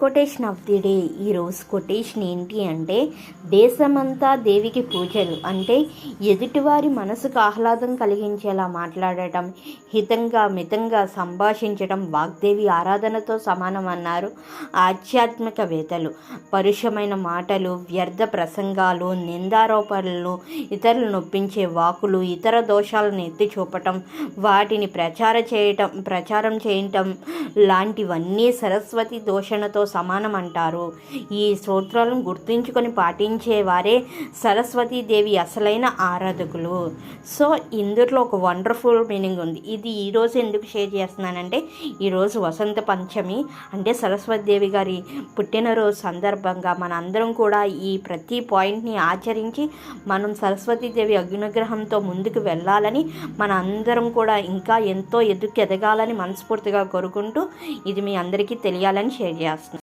Quotation of the day. ఈరోజు quotation ఏంటి అంటే, దేశమంతా దేవికి పూజలు. అంటే ఎదుటివారి మనసుకు ఆహ్లాదం కలిగించేలా మాట్లాడటం, హితంగా మితంగా సంభాషించడం వాగ్దేవి ఆరాధనతో సమానం అన్నారు ఆధ్యాత్మికవేత్తలు. పరుషమైన మాటలు, వ్యర్థ ప్రసంగాలు, నిందారోపణలు, ఇతరులు నొప్పించే వాకులు, ఇతర దోషాలను ఎత్తి చూపటం, వాటిని ప్రచారం చేయటం లాంటివన్నీ సరస్వతి దూషణతో సమానం అంటారు. ఈ సూత్రాలను గుర్తుంచుకొని పాటించేవారే సరస్వతీదేవి అసలైన ఆరాధకులు. సో ఇందులో ఒక వండర్ఫుల్ మీనింగ్ ఉంది. ఇది ఈరోజు ఎందుకు షేర్ చేస్తున్నానంటే, ఈరోజు వసంత పంచమి అంటే సరస్వతీదేవి గారి పుట్టినరోజు సందర్భంగా మన అందరం కూడా ఈ ప్రతి పాయింట్ని ఆచరించి మనం సరస్వతీదేవి అనుగ్రహంతో ముందుకు వెళ్ళాలని, మన అందరం కూడా ఇంకా ఎంతో ఎదగాలని మనస్ఫూర్తిగా కోరుకుంటూ ఇది మీ అందరికీ తెలియాలని షేర్ చేస్తున్నాను.